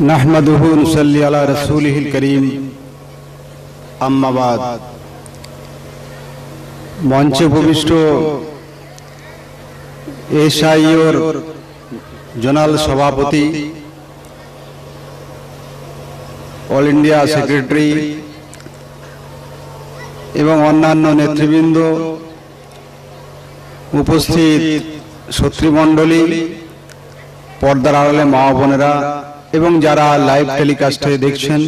नहमदुहु नुसल्ली अला रसूलिहिल करीम अम्मा बाद। मंचे उपविष्ट एसआईओर जोनाल सभापति, ऑल इंडिया सेक्रेटरी एवं अन्यान्य नेतृबृंद, उपस्थित छात्रीमंडली, पर्दार आड़ाले मा बोनेरा एवं जारा लाइव टेलिकास्टे देखছেন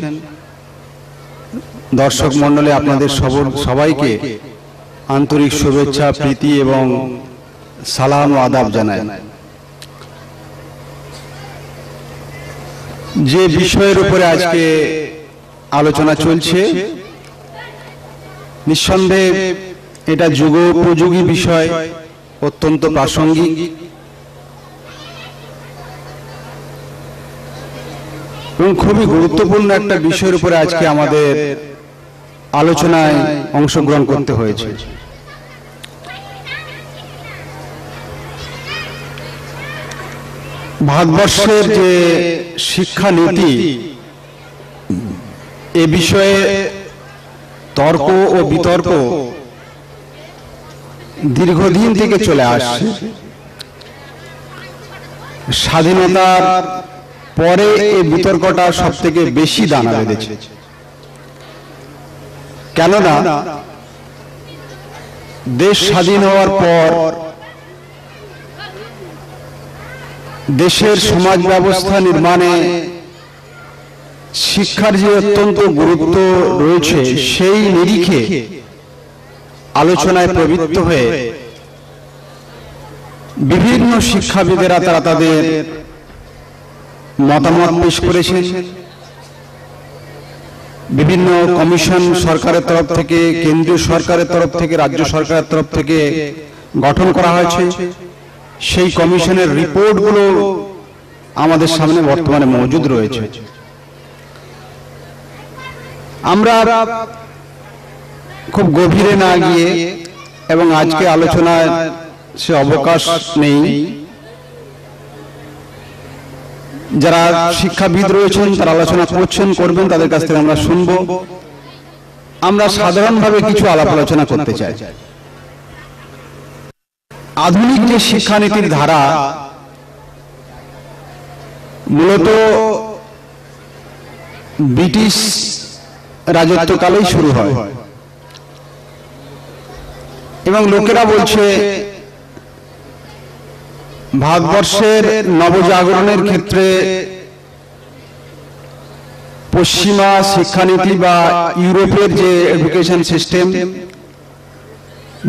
दर्शक मंडली, आपनादेर सबाइके आंतरिक शुभेच्छा, प्रीति एवं सालाम व आदाब जानाই। যে বিষয়ের উপরে আজকে আলোচনা চলছে, নিঃসন্দেহে এটা যুগোপযোগী বিষয়, অত্যন্ত প্রাসঙ্গিক। এবং খুবই গুরুত্বপূর্ণ একটা বিষয়ের উপরে আজকে আমাদের আলোচনায় অংশগ্রহণ করতে হয়েছে। ভারতবর্ষের যে শিক্ষা নীতি, এ বিষয়ে তর্ক ও বিতর্ক দীর্ঘদিন থেকে চলে আসছে। স্বাধীনতার পরে এই বিতর্কটা সবথেকে বেশি দানা বেঁধেছে। কেননা দেশ স্বাধীন হওয়ার পর দেশের সমাজ ব্যবস্থা নির্মাণে শিক্ষার যে অত্যন্ত গুরুত্ব রয়েছে, সেই নিরিখে আলোচনায় প্রবৃত্ত হয়ে বিভিন্ন শিক্ষাবিদেরা তারা তাদের মতামত পেশ করেছেন। বিভিন্ন কমিশন সরকারের তরফ থেকে, কেন্দ্রীয় সরকারের তরফ থেকে, রাজ্য সরকারের তরফ থেকে গঠন করা হয়েছে। সেই কমিশনের রিপোর্টগুলো আমাদের সামনে বর্তমানে মজুদ রয়েছে। আমরা খুব গভীরে না গিয়ে, এবং আজকে আলোচনায় সে অবকাশ নেই, যারা শিক্ষাবিদ রয়েছেন তারা আলোচনা করছেন, করবেন, তাদের কাছ থেকে আমরা শুনবো। আমরা সাধারণভাবে কিছু আলাপ আলোচনা করতে চাই। আধুনিক যে শিক্ষানীতির ধারা মূলত ব্রিটিশ রাজত্বকালেই শুরু হয়, এবং লোকেরা বলছে ভারতবর্ষের নবজাগরণের ক্ষেত্রে পশ্চিমা শিক্ষানীতি বা ইউরোপের যে এডুকেশন সিস্টেম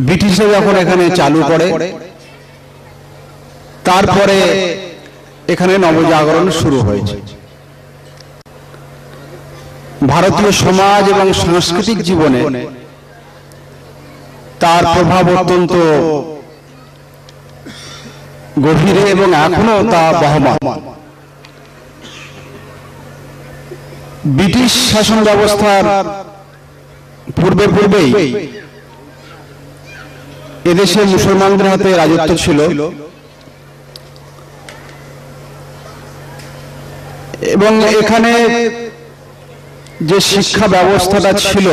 ব্রিটিশরা যখন এখানে চালু করে, তারপরে এখানে নবজাগরণ শুরু হয়েছে। ভারতীয় সমাজ এবং সাংস্কৃতিক জীবনে তার প্রভাব অত্যন্ত গভীরে এবং এখনো তা বহমান। ব্রিটিশ শাসন ব্যবস্থার পূর্বেই এদেশে মুসলমানদের হাতে রাজত্ব ছিল, এবং এখানে যে শিক্ষা ব্যবস্থাটা ছিল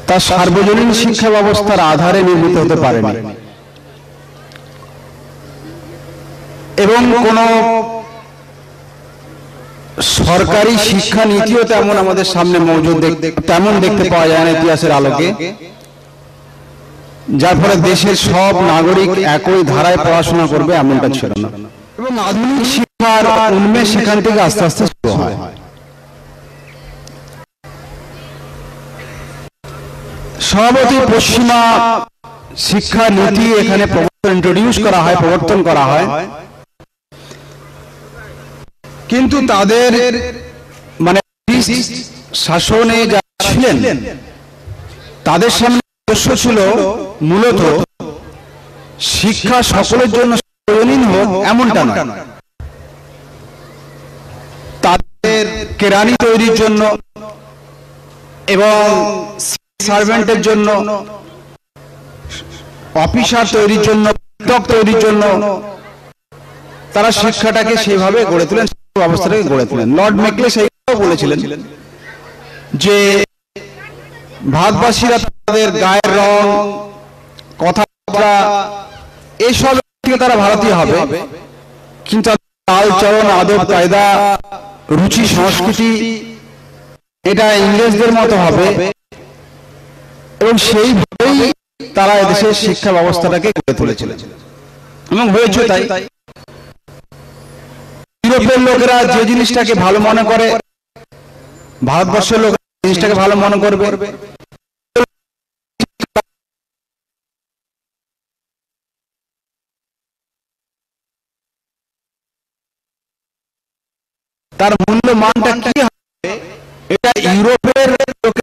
তা সার্বজনীন শিক্ষা ব্যবস্থার আধারে নির্মিত হতে পারেনি, এবং কোন সরকারি শিক্ষা নীতিও তেমন আমাদের সামনে মজুদ তেমন দেখতে পাওয়া যায় না ইতিহাসের আলোকে, যার ফলে দেশের সব নাগরিক একই ধারায় পড়াশোনা করবে এমনটা ছিল না। এবং আধুনিক শিক্ষার উন্মেষ সেখান থেকে আস্তে আস্তে শুরু হয়। স্বভাবতই পশ্চিমা শিক্ষা নীতি এখানে প্রবর্তন করা হয়, কিন্তু তাদের মানে শাসনে যারা ছিলেন তাদের সামনে উদ্দেশ্য ছিল মূলত শিক্ষা সকলের জন্য প্রয়োজনীয় হোক এমনটা নয়, তাদের কেরানি তৈরির জন্য এবং সার্ভেন্টের জন্য অফিসার তৈরির জন্য, শিক্ষক তৈরির জন্য তারা শিক্ষাটাকে সেইভাবে গড়ে তোলেন, ব্যবস্থাটাকে গড়ে তোলেন। লর্ড মেকলে সেই বলেছিলেন যে ভারতবাসীরা তাদের গায়ের রং, কথাবার্তা এইসব থেকে তারা ভারতীয় হবে, কিন্তু চাল চলন, আদব কায়দা, রুচি, সংস্কৃতি এটা ইংরেজদের মতো হবে। এবং সেইভাবেই তারা এদেশের শিক্ষা ব্যবস্থাটাকে গড়ে তুলেছিলেন এবং হয়েছে তাই। ইউরোপের লোকেরা যে জিনিসটাকে ভালো মনে করে, ভারতবর্ষের লোক জিনিসটাকে ভালো মনে করবে। তার মূল্য মানটা কি হবে এটা ইউরোপের লোকে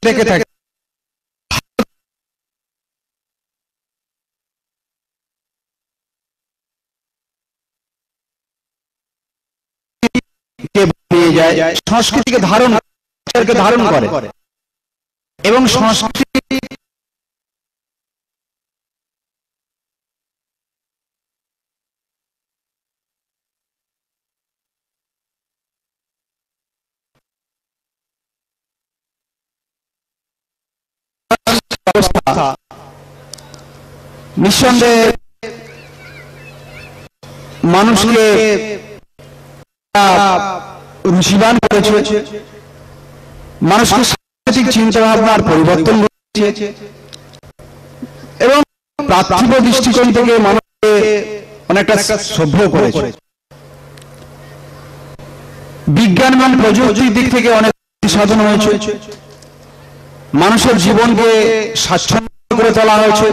দেখে থাকে। সংস্কৃতিকে ধারণ করে এবং সংস্কৃতি নিঃসন্দেহে মানুষকে রুচিবান করেছে, মানুষকে সাংস্কৃতিক চিন্তা ভাবনার পরিবর্তন ঘটিয়েছে এবং পার্থিব দৃষ্টিকোণ থেকে মানুষকে অনেকটা সভ্য করেছে। বিজ্ঞান এবং প্রযুক্তির দিক থেকে অনেক সাধন হয়েছে, মানুষের জীবনকে স্বাচ্ছন্দ্য করে তোলা হয়েছে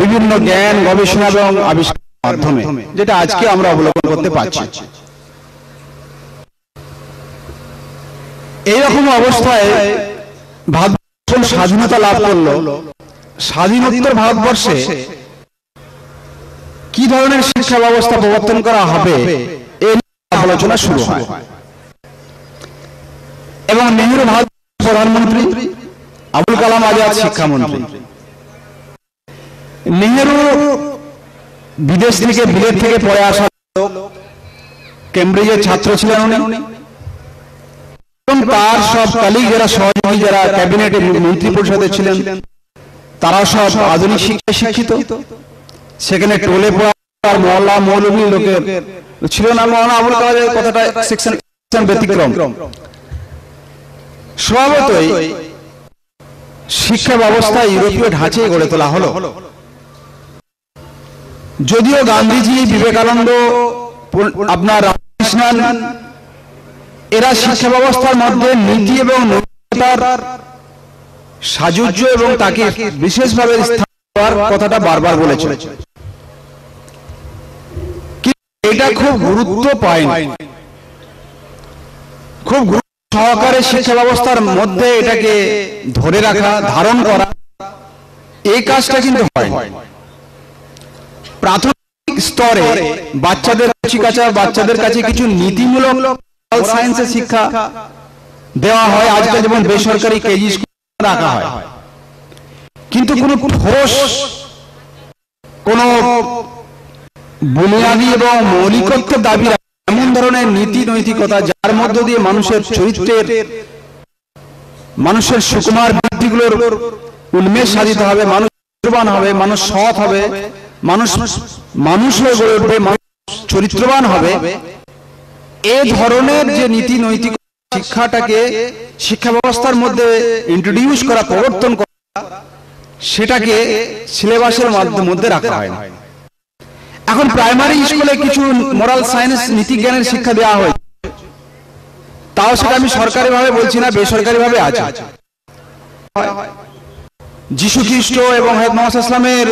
বিভিন্ন জ্ঞান, গবেষণা এবং আবিষ্কারের মাধ্যমে, যেটা আজকে আমরা অবলোকন করতে পারছি। এইরকম অবস্থায় ভারতবর্ষ স্বাধীনতা লাভ করলো। স্বাধীনোত্তর ভারতবর্ষে কি ধরনের শিক্ষা ব্যবস্থা প্রবর্তন করা হবে এই আলোচনা শুরু হয় এবং নেহেরু ভারতের প্রধানমন্ত্রী, আবুল কালাম আজাদ শিক্ষামন্ত্রী। নেহেরু বিদেশ থেকে, বিলেত থেকে পড়ে আসা লোক, কেমব্রিজের ছাত্র ছিলেন উনি এবং তার সব কলিগ যারা সহযোগী, যারা ক্যাবিনেটে মন্ত্রী পরিষদে ছিলেন, তারা সব আধুনিক শিক্ষায় শিক্ষিত। সেখানে টোলে পড়ার মহল্লা মৌলভী লোকের ছিল না। আবুল কালামের কথাটা সেকশন ব্যতিক্রম। স্বভাবতই শিক্ষা ব্যবস্থা ইউরোপীয় ঢাঁচায় গড়ে তোলা হলো। যদিও গান্ধীজি, বিবেকানন্দ, আপনার রামকৃষ্ণন এরা শিক্ষা ব্যবস্থার মধ্যে নীতি এবং নৈতিকতার সাযুজ্য এবং তাকে বিশেষভাবে স্থান দেওয়ার কথাটা বারবার বলেছে, এটা খুব গুরুত্ব পায়নি। খুব গুরুত্ব সহকারে শিক্ষা ব্যবস্থার মধ্যে এটাকে ধরে রাখা, ধারণ করা, এই কাজটা কিন্তু হয়। প্রাথমিক স্তরে বাচ্চাদের কাছে কিছু নীতিমূলক সায়েন্সের শিক্ষা দেওয়া হয়। আজকাল যেমন বেসরকারি কেজি স্কুল রাখা হয়, কিন্তু কোন ঠোস, কোন বুনিয়াদী এবং মৌলিকত্বের দাবি এমন ধরনের নীতি নৈতিকতা যার মধ্য দিয়ে মানুষের চরিত্রের, মানুষের সুকুমার বৃত্তিগুলোর উন্মেষ সাধিত হবে, মানুষ চরিত্রবান হবে, মানুষ সৎ হবে, মানুষ হয়ে গড়ে উঠবে, মানুষ চরিত্রবান হবে। এই ধরনের যে নীতি নৈতিক শিক্ষাটাকে শিক্ষা ব্যবস্থার মধ্যে ইন্ট্রোডিউস করা, প্রবর্তন করা, সেটাকে সিলেবাসের মধ্যে রাখা হয় না। এখন প্রাইমারি স্কুলে কিছু মোরাল সায়েন্স, নীতি জ্ঞানের শিক্ষা দেওয়া হয়, তাও সেটা আমি সরকারি ভাবে বলছি না, বেসরকারি ভাবে আছে। যিশু খ্রিস্ট এবং হযরত মুহাম্মদ সাল্লাল্লাহু আলাইহি ওয়াসাল্লামের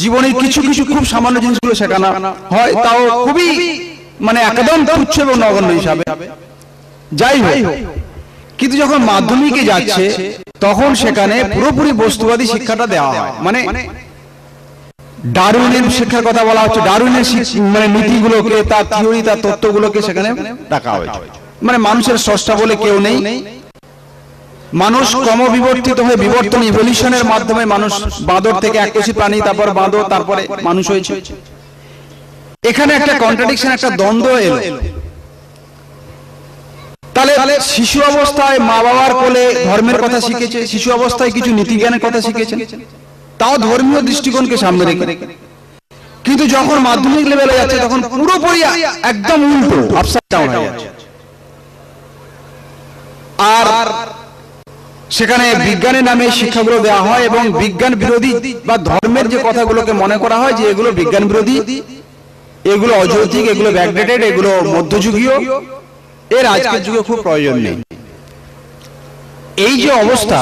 জীবনের কিছু কিছু খুব সামান্য জিনিসগুলো শেখানো হয়, তাও খুবই একদম তুচ্ছ এবং নগণ্য হিসাবে। যাই হোক, কিন্তু যখন মাধ্যমিকে যাচ্ছে তখন সেখানে পুরোপুরি বস্তুবাদী শিক্ষাটা দেওয়া হয়। ডারউইনের শিক্ষার কথা বলা হচ্ছে, ডারউইনের নীতিগুলোকে, তার থিওরি, তার তত্ত্বগুলোকে সেখানে রাখা হয়েছে। মানুষের স্রষ্টা বলে কেউ নেই, মানুষ ক্রমবিবর্তিত হয়ে বিবর্তন ইভলিউশনের মাধ্যমে মানুষ বাঁদর থেকে এককোষী প্রাণী, তারপর বাঁদর, তারপরে মানুষ হয়েছে। এখানে একটা কন্ট্রাডিকশন, একটা দ্বন্দ্ব এলো। তাহলে শিশু অবস্থায় মা বাবার কোলে ধর্মের কথা শিখেছে, শিশু অবস্থায় কিছু নীতিজ্ঞানের কথা শিখেছে, তাও ধর্মীয় দৃষ্টিকোণকে সামনে রেখে। কিন্তু যখন মাধ্যমিক লেভেলে যাচ্ছে তখন পুরোপুরি একদম উল্টো, আপসাইড ডাউন হয়ে যাচ্ছে। আর সেখানে বিজ্ঞানের নামে শিক্ষাগুলো দেওয়া হয় এবং বিজ্ঞান বিরোধী বা ধর্মের যে কথাগুলোকে মনে করা হয় যে এগুলো বিজ্ঞান বিরোধী, এগুলো অযৌক্তিক, এগুলো ব্যাকডেটেড, এগুলো মধ্যযুগীয়, এর আজকের যুগে খুব প্রয়োজন নেই। এই যে অবস্থা,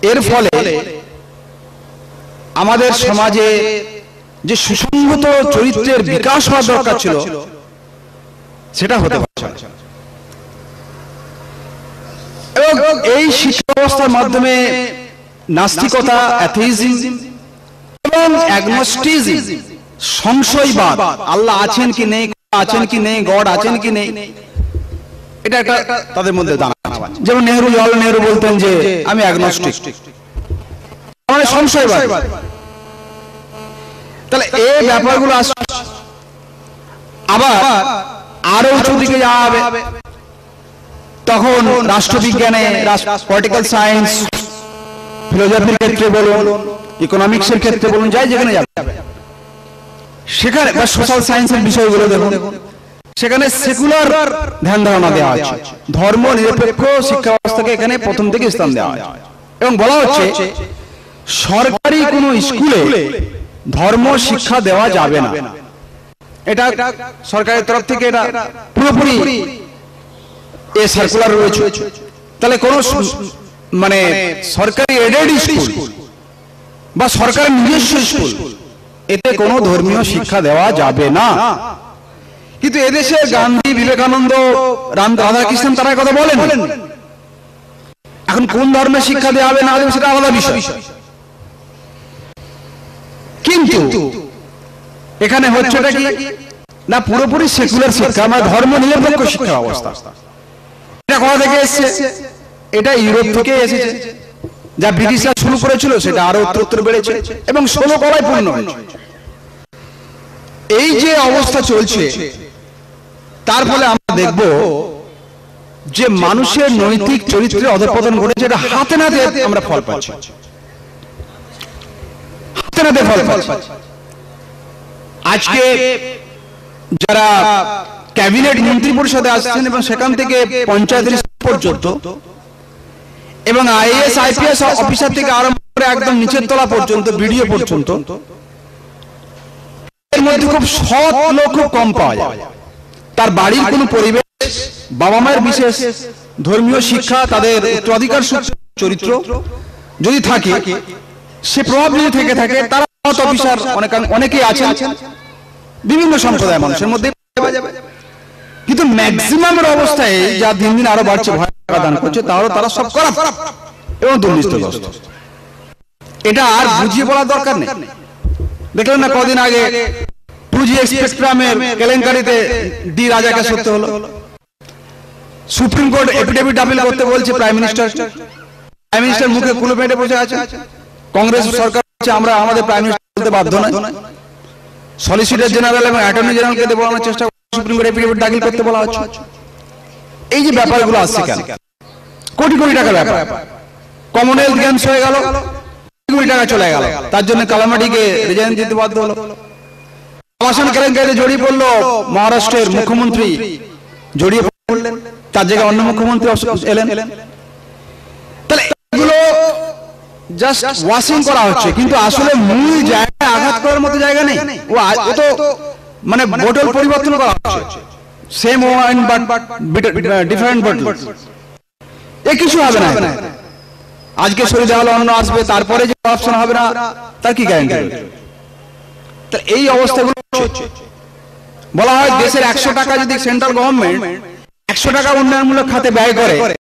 এর ফলে আমাদের সমাজে যে সুসংহত চরিত্রের বিকাশ হওয়া দরকার ছিল সেটা হতে পারছে না। এবং এই শিক্ষা ব্যবস্থার মাধ্যমে নাস্তিকতা, অ্যাথিইজম এবং অ্যাগনোস্টিজম, সংশয়বাদ, আল্লাহ আছেন কি নেই, আছেন কি নেই, গড আছেন কি নেই, এটা একটা তাদের মধ্যে দানা। যেমন জওয়াহরলাল নেহরু বলতেন যে আমি অ্যাগনোস্টিক, মানে সংশয়বাদ। তাহলে এই ব্যাপারগুলো আসছে। আবার আরো উঁচু দিকে যাওয়া হবে, তখন রাষ্ট্রবিজ্ঞানে, পলিটিক্যাল সায়েন্স, ফিলোসফির ক্ষেত্রে বলুন, ইকোনমিক্সের ক্ষেত্রে বলুন, যাই যেখানে যাবে সেখানে, বা সোশ্যাল সায়েন্সের বিষয়গুলো দেখুন, সেখানে সেকুলার ধ্যান ধারণা দেওয়া আছে, ধর্ম নিরপেক্ষ শিক্ষা ব্যবস্থাকে এখানে প্রথম থেকে স্থান দেওয়া হয়। এবং বলা হচ্ছে সরকারি কোনো স্কুলে ধর্ম শিক্ষা দেওয়া যাবে না। এটা সরকারের তরফ থেকে এটা পুরোপুরি এই সার্কুলার রয়েছে। তাহলে কোন মানে সরকারি এডেড স্কুল বা সরকারের নিজস্ব স্কুল, এতে কোনো ধর্মীয় শিক্ষা দেওয়া যাবে না। কিন্তু এদেশে গান্ধী, বিবেকানন্দ, রাধাকৃষ্ণন তারা কথা বলেন। এখন কোন ধর্মের শিক্ষা দেওয়া হবে না সেটা আলাদা বিষয়। কিন্তু এখানে হচ্ছেটা কি না, পুরোপুরি সেকুলার শিক্ষা, মানে ধর্ম নিরপেক্ষ শিক্ষা ব্যবস্থা। এটা কোথা থেকে এসেছে? এটা ইউরোপ থেকে এসেছে। যা ব্রিটিশরা শুরু করেছিল সেটা আরো উত্তর বেড়েছে এবং 16 কলায় পূর্ণ হয়েছে। এই যে অবস্থা চলছে, তার ফলে আমরা দেখব যে মানুষের নৈতিক চরিত্রে অধঃপতন ঘটেছে। এটা হাতে নাতে আমরা ফল পাচ্ছি, হাতে নাতে ফল পাচ্ছি। আজকে যারা ক্যাবিনেট মন্ত্রী পরিষদে আসছেন এবং সেখান থেকে পঞ্চায়েত পর্যন্ত এবং আইএএস আইপিএস অফিসার থেকে আরম্ভ করে একদম নিচের তলা পর্যন্ত, বিডিও পর্যন্ত, এর মধ্যে খুব সৎ লোক খুব কম পাওয়া যায়। তার বাড়ির কোনো পরিবেশ, বাবা মায়ের বিশেষ ধর্মীয় শিক্ষা, তাদের উত্তরাধিকার চরিত্র যদি থাকে, সে প্রভাব যদি থেকে থাকে, তারা সৎ অফিসার অনেকেই আছেন বিভিন্ন সম্প্রদায়ের মানুষের মধ্যে পাওয়া যাবে। কিন্তু ম্যাক্সিমামের অবস্থায় যা দিন দিন আরো বাড়ছে, ভয় দান করছে, তাহলে তারা সব খারাপ এবং দুর্নীতিগ্রস্ত। এটা আর বুঝিয়ে বলার দরকার নেই। দেখলেন না কদিন আগে 2G স্পেকট্রামের কেলেঙ্কারিতে ডি রাজাকে সরতে হলো। সুপ্রিম কোর্ট এফিডেভিট আপিল করতে বলছে প্রাইম মিনিস্টার মুখে কুলো পেটে বসে আছে। কংগ্রেস সরকার আমরা আমাদের প্রাইম মিনিস্টার বলতে বাধ্য নয়। সলিসিটর জেনারেল এবং অ্যাটর্নি জেনারেলকে বলানোর চেষ্টা, সুপ্রিম কোর্ট এফিডেভিট দাখিল করতে বলা হচ্ছে। এই যে ব্যাপারগুলো আসছে কেন? কোটি কোটি টাকার ব্যাপার। কমনওয়েলথ গেমস হয়ে গেল, কোটি কোটি টাকা চলে গেল, তার জন্য কালামাটিকে রিজাইন দিতে বাধ্য হলো। আবাসন কেলেঙ্কারিতে জড়িয়ে পড়লো মহারাষ্ট্রের মুখ্যমন্ত্রী, জড়িয়ে পড়লেন, তার জায়গায় অন্য মুখ্যমন্ত্রী এলেন। তাহলে এগুলো জাস্ট ওয়াশিং করা হচ্ছে, কিন্তু আসলে মূল জায়গায় আঘাত করার মতো জায়গা নেই। ও তো মানে বোতল পরিবর্তন করা হচ্ছে, সেম ওয়াইন বাট ডিফারেন্ট বোতল। এ কিছু হবে না। আজকে সরে যাওয়া অন্য আসবে, তারপরে যে অপশন হবে না তার কি গ্যারান্টি? এই অবস্থাগুলো হচ্ছে। বলা হয় দেশের 100 টাকা যদি সেন্ট্রাল গভর্নমেন্ট 100 টাকা উন্নয়নমূলক খাতে ব্যয় করে,